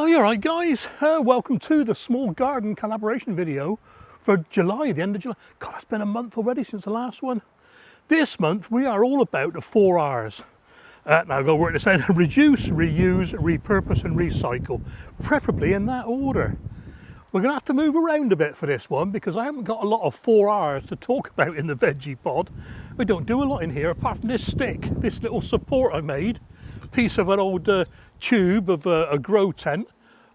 you're right, guys. Welcome to the small garden collaboration video for July, the end of July. God, it's been a month already since the last one. This month we are all about the 4R's. Now I've got to work this out: reduce, reuse, repurpose and recycle, preferably in that order. We're going to have to move around a bit for this one because I haven't got a lot of 4R's to talk about in the veggie pod. We don't do a lot in here apart from this stick, this little support I made, piece of an old tube of a grow tent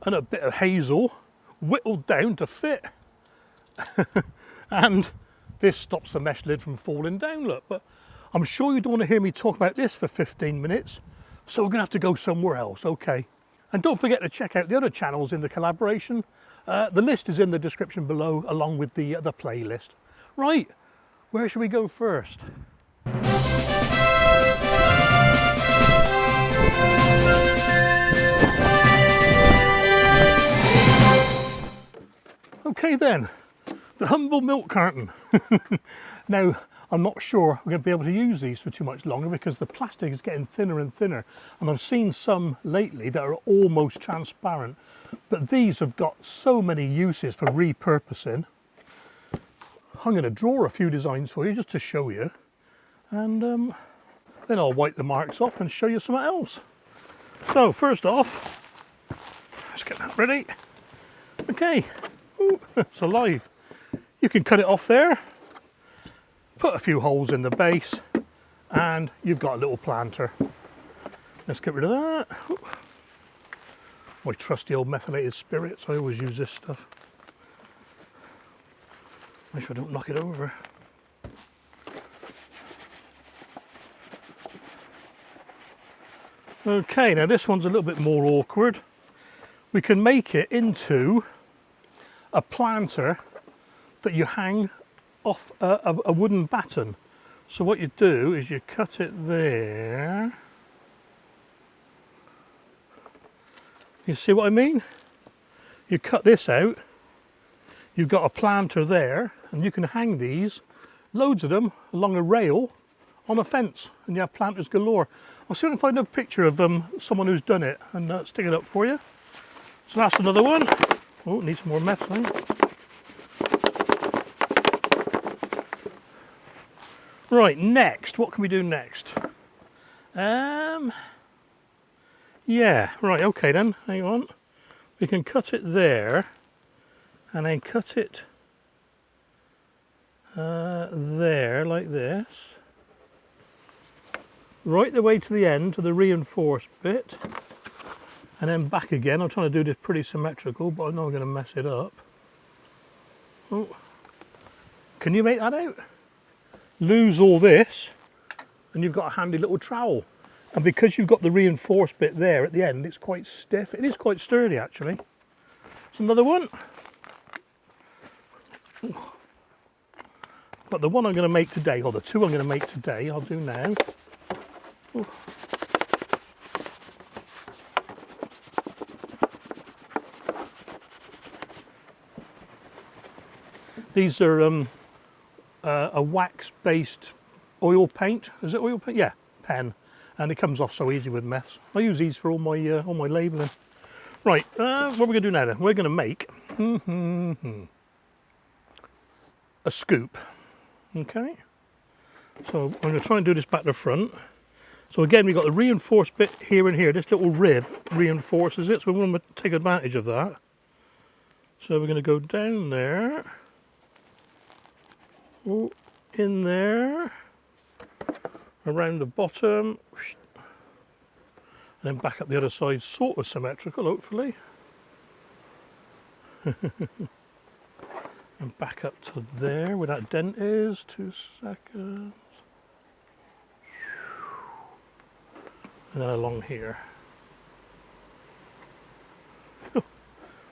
and a bit of hazel whittled down to fit. And this stops the mesh lid from falling down, look. But I'm sure you don't want to hear me talk about this for 15 minutes, so we're going to have to go somewhere else, okay? And don't forget to check out the other channels in the collaboration. The list is in the description below, along with the playlist. Right, where should we go first? Okay then, the humble milk carton. Now, I'm not sure we're going to be able to use these for too much longer because the plastic is getting thinner and thinner. And I've seen some lately that are almost transparent. But these have got so many uses for repurposing. I'm going to draw a few designs for you just to show you. And then I'll wipe the marks off and show you something else. So first off, let's get that ready. Okay. Ooh, it's alive. You can cut it off there, put a few holes in the base, and you've got a little planter. Let's get rid of that. Ooh. My trusty old methylated spirits, I always use this stuff. Make sure I don't knock it over. Okay, now this one's a little bit more awkward. We can make it into a planter that you hang off a wooden batten. So what you do is you cut it there. You see what I mean? You cut this out, you've got a planter there, and you can hang these, loads of them, along a rail on a fence, and you have planters galore. I'll see if I can find a picture of someone who's done it and stick it up for you. So that's another one. Oh, it needs some more methane. Right, next, what can we do next? Yeah, right, okay then, hang on. We can cut it there, and then cut it there, like this. Right the way to the end, to the reinforced bit. And then back again. I'm trying to do this pretty symmetrical, but I know I'm going to mess it up. Oh. Can you make that out? Lose all this, and you've got a handy little trowel. And because you've got the reinforced bit there at the end, it's quite stiff. It is quite sturdy, actually. It's another one. But the one I'm going to make today, or the two I'm going to make today, I'll do now. Ooh. These are a wax-based oil paint. Is it oil paint? Yeah, pen. And it comes off so easy with meths. I use these for all my labelling. Right, what are we going to do now then? We're going to make a scoop. Okay. So I'm going to try and do this back to front. So again, we've got the reinforced bit here and here. This little rib reinforces it, so we want to take advantage of that. So we're going to go down there. Oh, in there, around the bottom, and then back up the other side, sort of symmetrical, hopefully. And back up to there, where that dent is, 2 seconds. And then along here.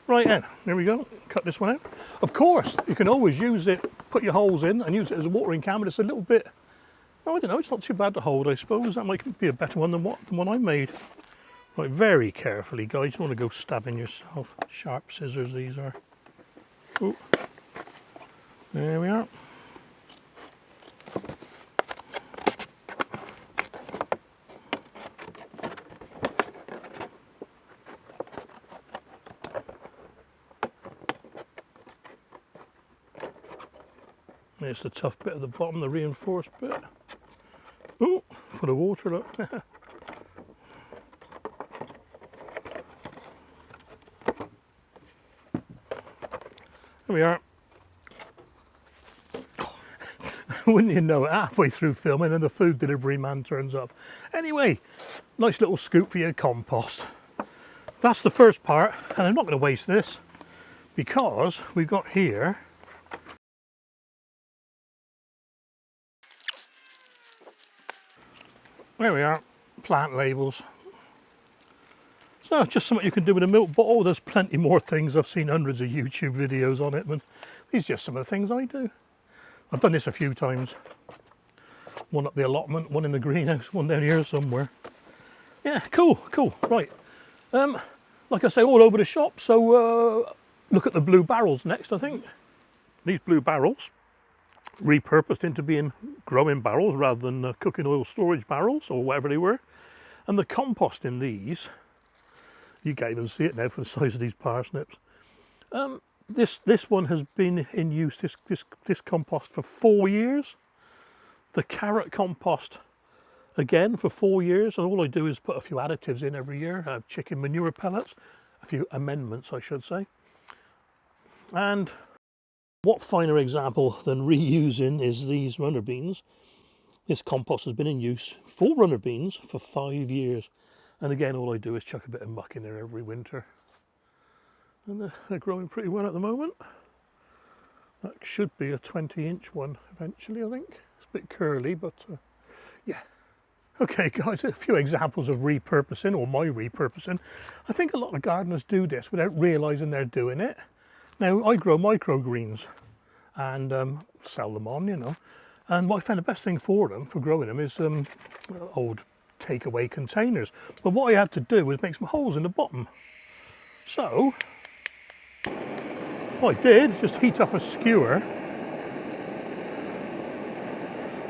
Right then, there we go, cut this one out. Of course, you can always use it, put your holes in and use it as a watering can, but it's a little bit, oh, I don't know, it's not too bad to hold, I suppose. That might be a better one than the one I made. Right, very carefully, guys, you don't want to go stabbing yourself. Sharp scissors these are. Ooh. There we are. There's the tough bit at the bottom, the reinforced bit. Oh, full of water, look. There we are. Wouldn't you know it, halfway through filming and the food delivery man turns up. Anyway, nice little scoop for your compost. That's the first part, and I'm not going to waste this because we've got here there we are, plant labels. So just something you can do with a milk bottle. There's plenty more things. I've seen hundreds of YouTube videos on it, but these are just some of the things I do. I've done this a few times. One up the allotment, one in the greenhouse, one down here somewhere. Yeah, cool, cool. Right. Like I say, all over the shop. So look at the blue barrels next, I think. These blue barrels, repurposed into being growing barrels rather than cooking oil storage barrels or whatever they were. And the compost in these, you can't even see it now for the size of these parsnips. This one has been in use, this compost, for 4 years. The carrot compost, again, for 4 years. And all I do is put a few additives in every year. Chicken manure pellets, a few amendments, I should say. And what finer example than reusing is these runner beans. This compost has been in use, full runner beans, for 5 years. And again, all I do is chuck a bit of muck in there every winter. And they're growing pretty well at the moment. That should be a 20-inch one eventually, I think. It's a bit curly, but yeah. Okay, guys, a few examples of repurposing, or my repurposing. I think a lot of gardeners do this without realising they're doing it. Now, I grow microgreens and sell them on, you know. And what I found the best thing for them, for growing them, is old takeaway containers. But what I had to do was make some holes in the bottom. So what I did is just heat up a skewer.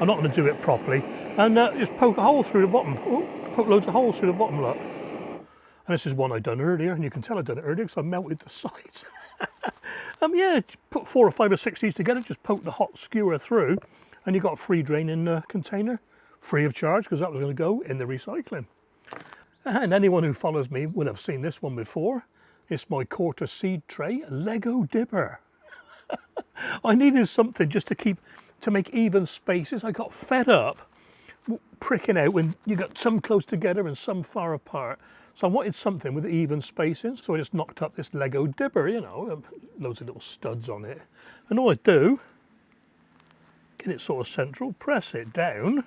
I'm not going to do it properly. And just poke a hole through the bottom. Oh, poke loads of holes through the bottom, look. And this is one I'd done earlier, and you can tell I'd done it earlier because I melted the sides. Yeah, put 4 or 5 or 6 of these together, just poke the hot skewer through, and you got a free draining container, free of charge, because that was going to go in the recycling. And anyone who follows me will have seen this one before. It's my quarter seed tray, Lego dipper. I needed something just to make even spaces. I got fed up pricking out when you got some close together and some far apart. So I wanted something with even spacing, so I just knocked up this Lego dipper, you know, loads of little studs on it. And all I do, get it sort of central, press it down,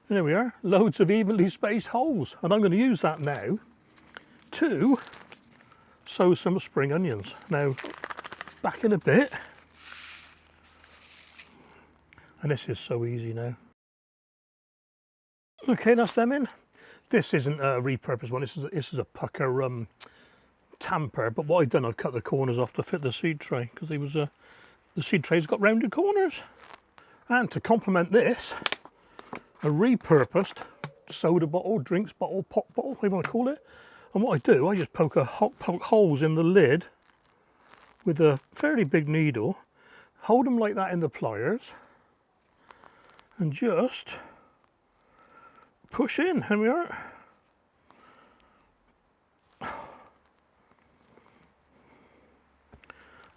and there we are, loads of evenly spaced holes. And I'm going to use that now to sow some spring onions. Now, back in a bit. And this is so easy now. Okay, that's them in. This isn't a repurposed one, this is a pucker tamper, but what I've done, I've cut the corners off to fit the seed tray, because the seed tray's got rounded corners. And to complement this, a repurposed soda bottle, drinks bottle, pop bottle, whatever you want to call it. And what I do, I just poke holes in the lid with a fairly big needle, hold them like that in the pliers, and just push in. Here we are.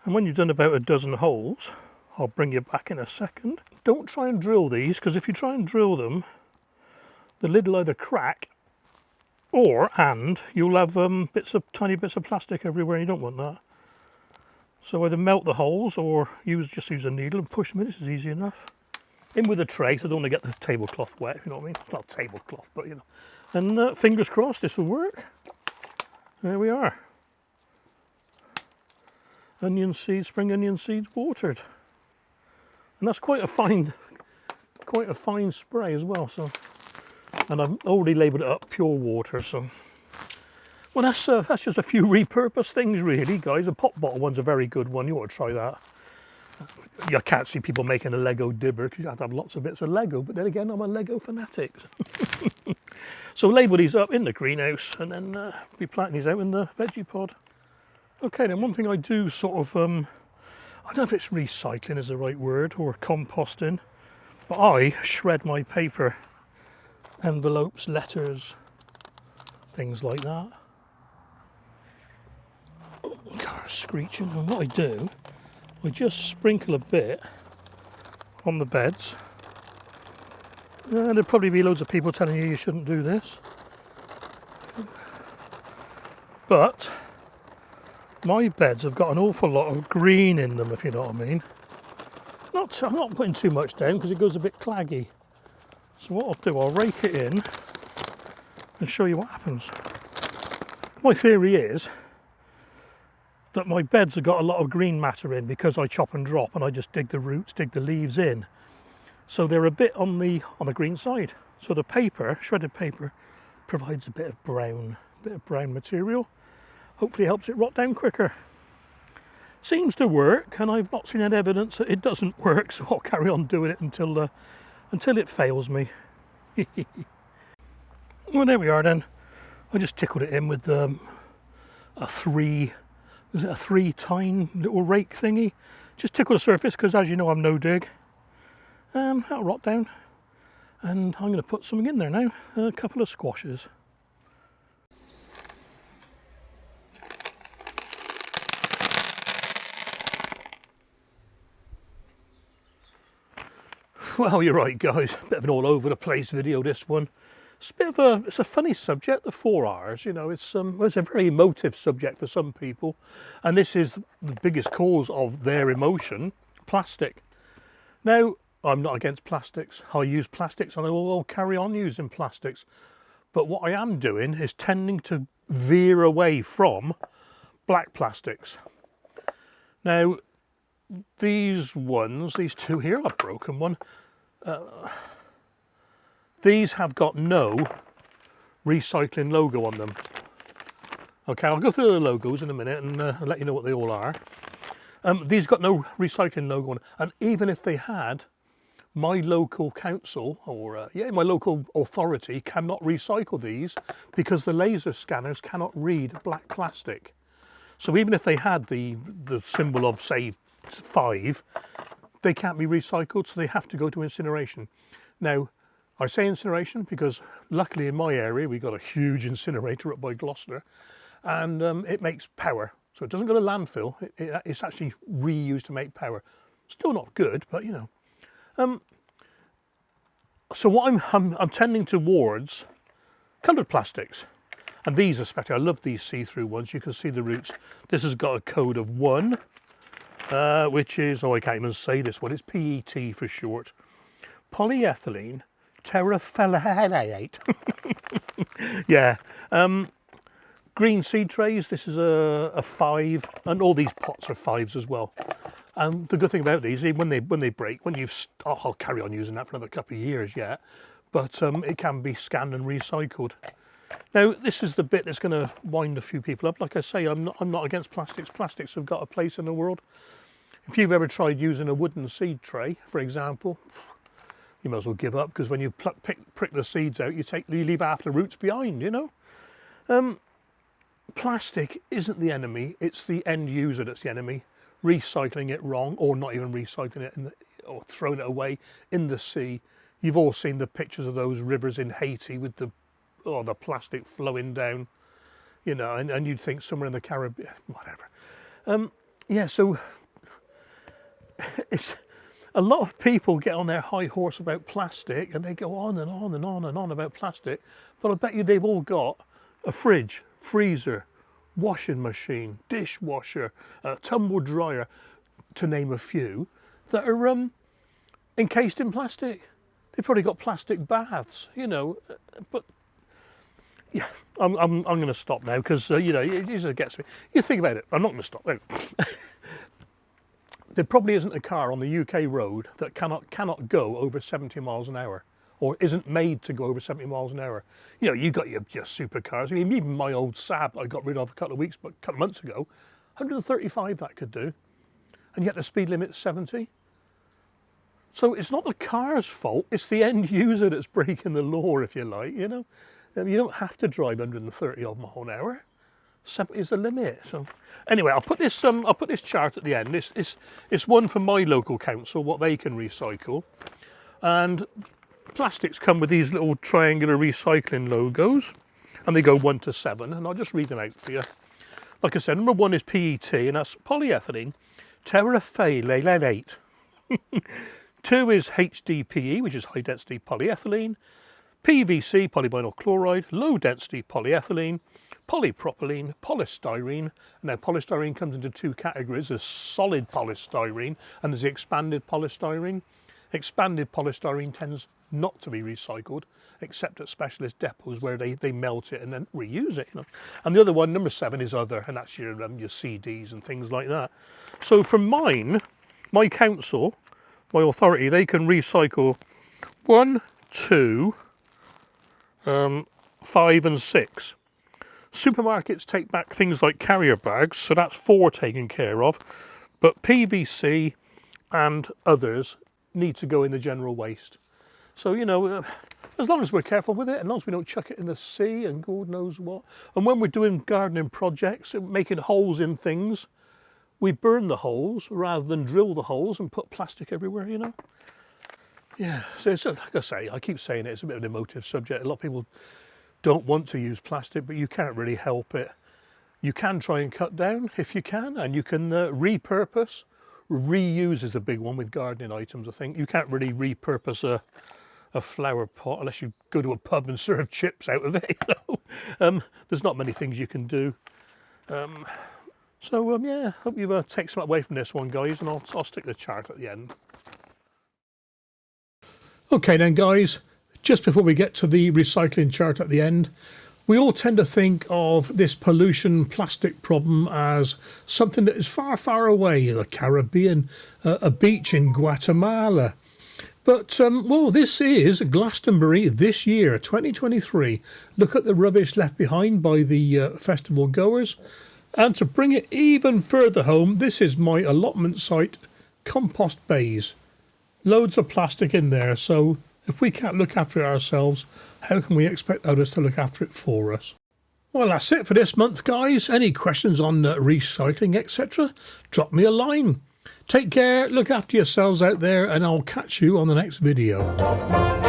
And when you've done about a dozen holes, I'll bring you back in a second. Don't try and drill these, because if you try and drill them, the lid will either crack and you'll have tiny bits of plastic everywhere. You don't want that. So either melt the holes or just use a needle and push them in. This is easy enough. In with a tray, so I don't want to get the tablecloth wet, if you know what I mean. It's not tablecloth, but you know. And fingers crossed this will work. There we are. Onion seeds, spring onion seeds watered. And that's quite a fine spray as well. So, and I've already labelled it up pure water. So, well, that's just a few repurposed things, really, guys. A pop bottle one's a very good one. You ought to try that. I can't see people making a Lego dibber because you have to have lots of bits of Lego, but then again, I'm a Lego fanatic. So label these up in the greenhouse and then be planting these out in the veggie pod. Okay, then one thing I do sort of, I don't know if it's recycling is the right word or composting, but I shred my paper, envelopes, letters, things like that. Car screeching, and what I do, I just sprinkle a bit on the beds. And there'll probably be loads of people telling you shouldn't do this. But my beds have got an awful lot of green in them, if you know what I mean. I'm not putting too much down because it goes a bit claggy. So what I'll do, I'll rake it in and show you what happens. My theory is that my beds have got a lot of green matter in because I chop and drop and I just dig the roots, dig the leaves in. So they're a bit on the green side. So the paper, shredded paper, provides a bit of brown material. Hopefully helps it rot down quicker. Seems to work, and I've not seen any evidence that it doesn't work, so I'll carry on doing it until it fails me. Well, there we are then. I just tickled it in with a 3-tine little rake thingy. Just tickle the surface because, as you know, I'm no dig. That'll rot down. And I'm going to put something in there now. A couple of squashes. Well, you're right, guys. Bit of an all over the place video, this one. It's a funny subject, the 4R's. You know, it's a very emotive subject for some people, and this is the biggest cause of their emotion: plastic. Now, I'm not against plastics. I use plastics, and I will carry on using plastics. But what I am doing is tending to veer away from black plastics. Now, these two here, I've broken one. These have got no recycling logo on them. Okay, I'll go through the logos in a minute and let you know what they all are. These got no recycling logo on them, and even if they had, my local council or my local authority cannot recycle these because the laser scanners cannot read black plastic. So even if they had the symbol of, say, 5, they can't be recycled, so they have to go to incineration. Now, I say incineration because luckily in my area we've got a huge incinerator up by Gloucester, and it makes power. So it doesn't go to landfill, it's actually reused to make power. Still not good, but you know. So what I'm tending towards coloured plastics. And these especially, I love these see-through ones. You can see the roots. This has got a code of 1. Which is, I can't even say this one, it's PET for short. Polyethylene terephthalate. Yeah. Green seed trays, this is a 5, and all these pots are 5s as well. And the good thing about these, when they break, I'll carry on using that for another couple of years yet, but it can be scanned and recycled. Now, this is the bit that's going to wind a few people up. Like I say, I'm not against plastics. Plastics have got a place in the world. If you've ever tried using a wooden seed tray, for example, you might as well give up, because when you prick the seeds out, you leave half the roots behind, you know. Plastic isn't the enemy, it's the end user that's the enemy. Recycling it wrong, or not even recycling it, or throwing it away in the sea. You've all seen the pictures of those rivers in Haiti with the plastic flowing down, you know, and you'd think somewhere in the Caribbean, whatever. Yeah, so it's a lot of people get on their high horse about plastic, and they go on and on and on and on about plastic, but I bet you they've all got a fridge, freezer, washing machine, dishwasher, tumble dryer, to name a few, that are encased in plastic. They've probably got plastic baths, you know, but yeah, I'm going to stop now because, you know, it just gets me. You think about it, I'm not going to stop now. There probably isn't a car on the UK road that cannot go over 70 miles an hour, or isn't made to go over 70 miles an hour. You know, you've got your supercars. I mean, even my old Saab I got rid of a couple of months ago, 135 that could do, and yet the speed limit's 70. So it's not the car's fault, it's the end user that's breaking the law, if you like, you know. You don't have to drive 130 odd miles an hour. is the limit. So anyway, I'll put this chart at the end. It's one from my local council, what they can recycle. And plastics come with these little triangular recycling logos, and they go 1 to 7, and I'll just read them out for you. Like I said, number 1 is PET, and that's polyethylene terephthalate. 2 is HDPE, which is high density polyethylene. PVC, polyvinyl chloride, low density polyethylene, polypropylene, polystyrene. Now polystyrene comes into 2 categories. There's solid polystyrene and there's the expanded polystyrene. Expanded polystyrene tends not to be recycled except at specialist depots where they melt it and then reuse it. You know? And the other one, number 7, is other, and that's your CDs and things like that. So from my council, my authority, they can recycle 1, 2, 5 and 6. Supermarkets take back things like carrier bags, so that's 4 taken care of, but PVC and others need to go in the general waste. So, you know, as long as we're careful with it, as long as we don't chuck it in the sea and God knows what. And when we're doing gardening projects, making holes in things, we burn the holes rather than drill the holes and put plastic everywhere, you know. Yeah, so it's, like I say, I keep saying it, it's a bit of an emotive subject. A lot of people don't want to use plastic, but you can't really help it. You can try and cut down if you can, and you can repurpose. Reuse is a big one with gardening items, I think. You can't really repurpose a flower pot unless you go to a pub and serve chips out of it, you know. There's not many things you can do. Yeah, hope you've taken something away from this one, guys, and I'll stick the chart at the end. Okay then, guys, just before we get to the recycling chart at the end, we all tend to think of this pollution plastic problem as something that is far, far away, the Caribbean, a beach in Guatemala. But, well, this is Glastonbury this year, 2023. Look at the rubbish left behind by the festival goers. And to bring it even further home, this is my allotment site, compost bays. Loads of plastic in there, so if we can't look after it ourselves, how can we expect others to look after it for us? Well, that's it for this month, guys. Any questions on recycling, etc., drop me a line. Take care, look after yourselves out there, and I'll catch you on the next video.